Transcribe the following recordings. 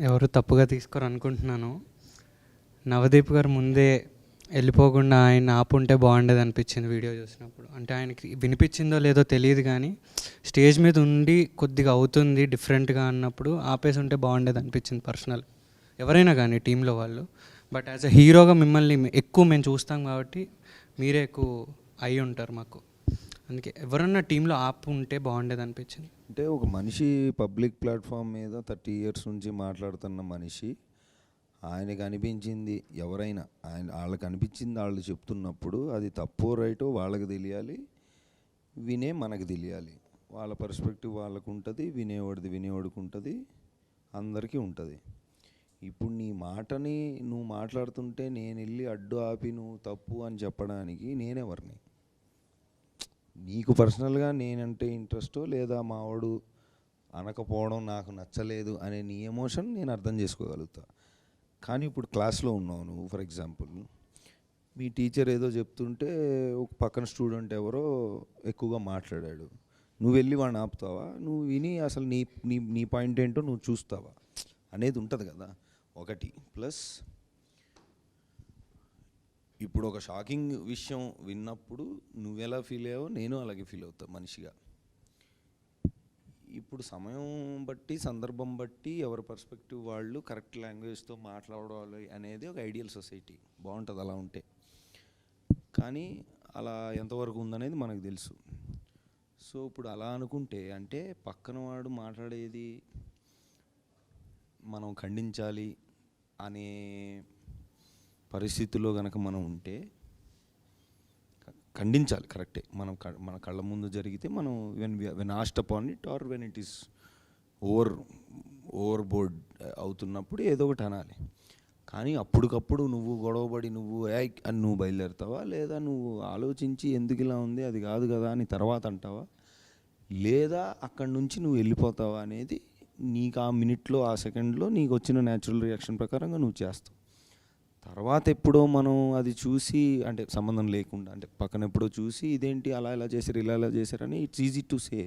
ఎవరు తప్పుగా తీసుకోరు అనుకుంటున్నాను. నవదీప్ గారు ముందే వెళ్ళిపోకుండా ఆయన ఆపుంటే బాగుండేది అనిపించింది వీడియో చూసినప్పుడు. అంటే ఆయనకి వినిపించిందో లేదో తెలియదు కానీ స్టేజ్ మీద ఉండి కొద్దిగా అవుతుంది డిఫరెంట్గా అన్నప్పుడు ఆపేసి ఉంటే బాగుండేది అనిపించింది పర్సనల్. ఎవరైనా కానీ టీంలో వాళ్ళు. బట్ యాజ్ అ హీరోగా మిమ్మల్ని ఎక్కువ మేము చూస్తాం కాబట్టి మీరే ఎక్కువ అయి ఉంటారు మాకు. అందుకే ఎవరన్నా టీంలో ఆపు ఉంటే బాగుండేది అనిపించింది. అంటే ఒక మనిషి పబ్లిక్ ప్లాట్ఫామ్ మీద 30 years నుంచి మాట్లాడుతున్న మనిషి, ఆయనకు అనిపించింది ఎవరైనా వాళ్ళకి అనిపించింది వాళ్ళు చెప్తున్నప్పుడు అది తప్పో రైటో వాళ్ళకి తెలియాలి, వినే మనకు తెలియాలి. వాళ్ళ పర్స్పెక్టివ్ వాళ్ళకు ఉంటుంది, వినేవాడికి ఉంటుంది, అందరికీ ఉంటుంది. ఇప్పుడు నీ మాటని నువ్వు మాట్లాడుతుంటే నేను వెళ్ళి అడ్డు ఆపి నువ్వు తప్పు అని చెప్పడానికి నేనెవరిని? నీకు పర్సనల్గా నేనంటే ఇంట్రెస్టో లేదా మావాడు అనకపోవడం నాకు నచ్చలేదు అనే నీ ఎమోషన్ నేను అర్థం చేసుకోగలుగుతా. కానీ ఇప్పుడు క్లాస్లో ఉన్నావు నువ్వు, ఫర్ ఎగ్జాంపుల్ మీ టీచర్ ఏదో చెప్తుంటే ఒక పక్కన స్టూడెంట్ ఎవరో ఎక్కువగా మాట్లాడాడు, నువ్వు వెళ్ళి వాడిని ఆపుతావా? నువ్వు విని అసలు నీ నీ నీ పాయింట్ ఏంటో నువ్వు చూస్తావా అనేది ఉంటుంది కదా ఒకటి. ప్లస్ ఇప్పుడు ఒక షాకింగ్ విషయం విన్నప్పుడు నువ్వెలా ఫీల్ అయ్యావో నేను అలాగే ఫీల్ అవుతా మనిషిగా. ఇప్పుడు సమయం బట్టి సందర్భం బట్టి ఎవరి పర్స్పెక్టివ్ వాళ్ళు కరెక్ట్ లాంగ్వేజ్తో మాట్లాడాలి అనేది ఒక ఐడియల్ సొసైటీ, బాగుంటుంది అలా ఉంటే. కానీ అలా ఎంతవరకు ఉందనేది మనకు తెలుసు. సో ఇప్పుడు అలా అనుకుంటే అంటే పక్కన వాడు మాట్లాడేది మనం ఖండించాలి అనే పరిస్థితుల్లో కనుక మనం ఉంటే ఖండించాలి, కరెక్టే. మన కళ్ళ ముందు జరిగితే మనం when asked upon it or when it is over board అవుతున్నప్పుడు ఏదో ఒకటి అనాలి. కానీ అప్పటికప్పుడు నువ్వు గొడవపడి నువ్వు అని నువ్వు బయలుదేరుతావా, లేదా నువ్వు ఆలోచించి ఎందుకు ఇలా ఉంది అది కాదు కదా అని తర్వాత అంటావా, లేదా అక్కడి నుంచి నువ్వు వెళ్ళిపోతావా అనేది నీకు ఆ మినిట్లో ఆ సెకండ్లో నీకు వచ్చిన న్యాచురల్ రియాక్షన్ ప్రకారంగా నువ్వు చేస్తావు. తర్వాత ఎప్పుడో మనం అది చూసి అంటే సంబంధం లేకుండా అంటే పక్కన ఎప్పుడో చూసి ఇదేంటి అలా ఇలా చేశారు ఇలా చేశారని it's easy to say.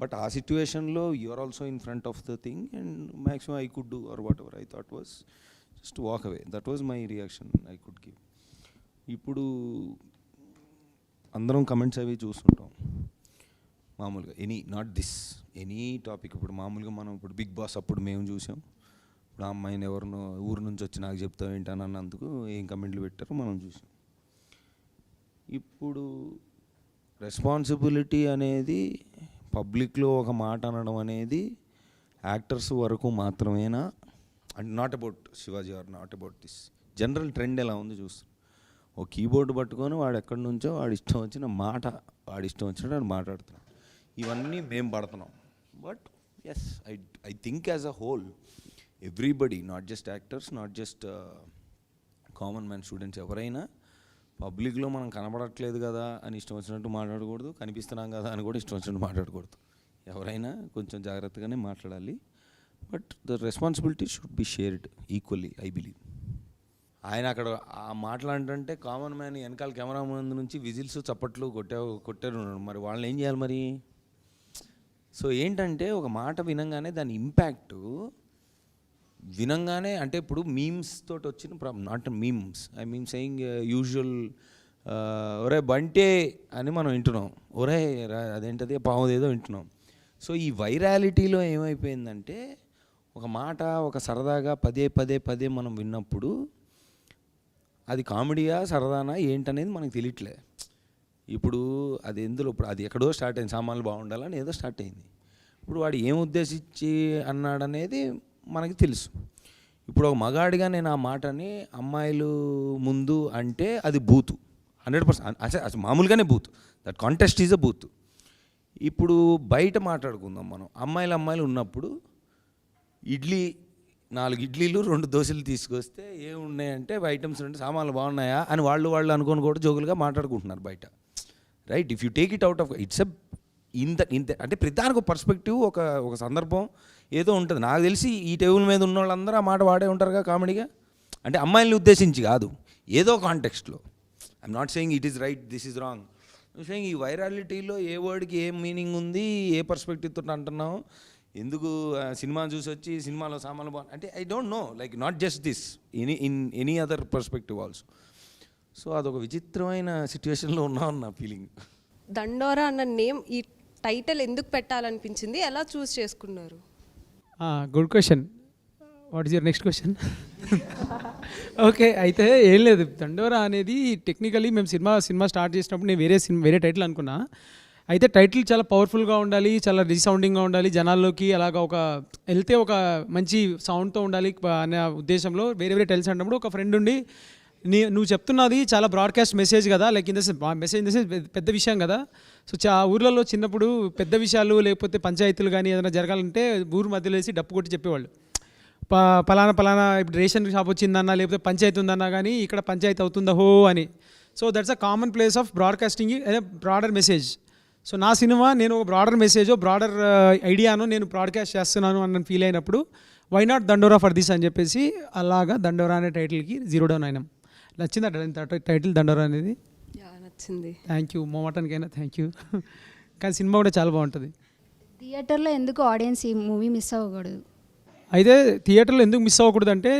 But ఆ సిచ్యువేషన్లో you are also in front of the thing and maximum I could do or whatever I thought was just walk away. That was my reaction I could give. ఇప్పుడు అందరం comments అవి చూస్తుంటాం మామూలుగా, any topic. ఇప్పుడు మామూలుగా మనం ఇప్పుడు big boss అప్పుడు మేము చూసాం, ఇప్పుడు ఆ అమ్మాయిని ఎవరినో ఊరు నుంచి వచ్చి నాకు చెప్తావు ఏంటని అన్నందుకు ఏం కమెంట్లు పెట్టారో మనం చూసాం. ఇప్పుడు రెస్పాన్సిబిలిటీ అనేది పబ్లిక్లో ఒక మాట అనడం అనేది యాక్టర్స్ వరకు మాత్రమేనా? And not about Shivaji or not about this, general trend ఎలా ఉంది చూస్తాం. ఓ కీబోర్డు పట్టుకొని వాడు ఎక్కడి నుంచో వాడి ఇష్టం వచ్చిన మాట వాడి ఇష్టం వచ్చినట్టు వాడు మాట్లాడుతున్నాడు. ఇవన్నీ మేము పడుతున్నాం. But yes I think as a whole everybody, not just actors, not just common man students, ఎవరైనా పబ్లిక్లో మనం కనబడట్లేదు కదా అని ఇష్టం వచ్చినట్టు మాట్లాడకూడదు, కనిపిస్తున్నాం కదా అని కూడా ఇష్టం వచ్చినట్టు మాట్లాడకూడదు. ఎవరైనా కొంచెం జాగ్రత్తగానే మాట్లాడాలి. But the responsibility should be shared equally I believe. ఆయన అక్కడ ఆ మాట్లాడంటే కామన్ మ్యాన్ వెనకాల కెమెరా ముందు నుంచి విజిల్స్ చప్పట్లు కొట్టారు, మరి వాళ్ళని ఏం చేయాలి మరి? సో ఏంటంటే ఒక మాట వినంగానే దాని ఇంపాక్టు వినంగానే అంటే ఇప్పుడు మీమ్స్ తోటి వచ్చిన problem, not memes I mean saying usual ఒరే బంటే అని మనం వింటున్నాం, ఒరే అదేంటది పావుదేదో వింటున్నాం. సో ఈ వైరాలిటీలో ఏమైపోయిందంటే ఒక మాట ఒక సరదాగా పదే మనం విన్నప్పుడు అది కామెడీయా సరదానా ఏంటనేది మనకు తెలియట్లే. ఇప్పుడు అది ఎందులో ఇప్పుడు అది ఎక్కడో స్టార్ట్ అయింది, సామాన్లు బాగుండాలని ఏదో స్టార్ట్ అయింది. ఇప్పుడు వాడు ఏం ఉద్దేశించి అన్నాడనేది మనకి తెలుసు. ఇప్పుడు ఒక మగాడిగా నేను ఆ మాటని అమ్మాయిలు ముందు అంటే అది బూతు 100%, అసలు మామూలుగానే బూతు, దట్ కాంటెస్ట్ ఈజ్ అ బూతు. ఇప్పుడు బయట మాట్లాడుకుందాం మనం, అమ్మాయిలు ఉన్నప్పుడు 4 ఇడ్లీలు 2 దోశలు తీసుకొస్తే ఏమున్నాయంటే ఐటమ్స్ ఉంటే సామాన్లు బాగున్నాయా అని వాళ్ళు అనుకొని కూడా జోకులుగా మాట్లాడుకుంటున్నారు బయట, right? If you take it out of it's a ఇంత అంటే ప్రతిదానికి ఒక పర్స్పెక్టివ్ ఒక సందర్భం ఏదో ఉంటుంది. నాకు తెలిసి ఈ టేబుల్ మీద ఉన్న వాళ్ళందరూ ఆ మాట వాడే ఉంటారుగా కామెడీగా, అంటే అమ్మాయిల్ని ఉద్దేశించి కాదు, ఏదో కాంటెక్స్ట్లో. I'm not saying it is right, this is wrong. Saying ఈ వైరాలిటీలో ఏ వర్డ్కి ఏ మీనింగ్ ఉంది, ఏ పర్స్పెక్టివ్తో అంటున్నావు, ఎందుకు సినిమా చూసి వచ్చి సినిమాలో సామాన్లు బాగుంది అంటే I don't know like not just this any other perspective also. So అదొక విచిత్రమైన సిచ్యువేషన్లో ఉన్నామని నా ఫీలింగ్. దండోరా అన్న నేమ్ ఈ టైటిల్ ఎందుకు పెట్టాలనిపించింది, ఎలా చూస్ చేసుకున్నారు? Good question. What is your next question? Okay, అయితే ఏం లేదు, దండోరా అనేది టెక్నికలీ మేము సినిమా స్టార్ట్ చేసినప్పుడు నేను వేరే టైటిల్ అనుకున్నా. అయితే టైటిల్ చాలా పవర్ఫుల్గా ఉండాలి, చాలా రీసౌండింగ్గా ఉండాలి, జనాల్లోకి అలాగా ఒక వెళ్తే ఒక మంచి సౌండ్తో ఉండాలి అనే ఉద్దేశంలో వేరే టైటిల్స్ అన్నప్పుడు ఒక ఫ్రెండ్ ఉండి నువ్వు చెప్తున్నది చాలా బ్రాడ్కాస్ట్ మెసేజ్ కదా, like in the message in the sense పెద్ద విషయం కదా. సో ఊర్లలో చిన్నప్పుడు పెద్ద విషయాలు లేకపోతే పంచాయతీలు కానీ ఏదైనా జరగాలంటే ఊరు మధ్యలో వేసి డప్పు కొట్టి చెప్పేవాళ్ళు, పలానా ఇప్పుడు రేషన్ షాప్ వచ్చిందన్నా లేకపోతే పంచాయతీ ఉందన్నా కానీ ఇక్కడ పంచాయతీ అవుతుందా హో అని. So that's a common place of broadcasting broader message. So నా సినిమా నేను ఒక బ్రాడర్ మెసేజో బ్రాడర్ ఐడియాను నేను బ్రాడ్కాస్ట్ చేస్తున్నాను అన్న ఫీల్ అయినప్పుడు వై నాట్ దండోరా ఫర్ దిస్ అని చెప్పేసి అలాగా దండోరా అనే టైటిల్కి 0 డౌన్ అయినాం. నచ్చిందా టైటిల్ దండోరా అనేది? నచ్చింది. థ్యాంక్ యూ, మొమాటానికైనా థ్యాంక్ యూ. కానీ సినిమా కూడా చాలా బాగుంటుంది. థియేటర్లో ఎందుకు ఆడియన్స్ ఈ మూవీ మిస్ అవ్వకూడదు? అయితే థియేటర్లో ఎందుకు మిస్ అవ్వకూడదు అంటే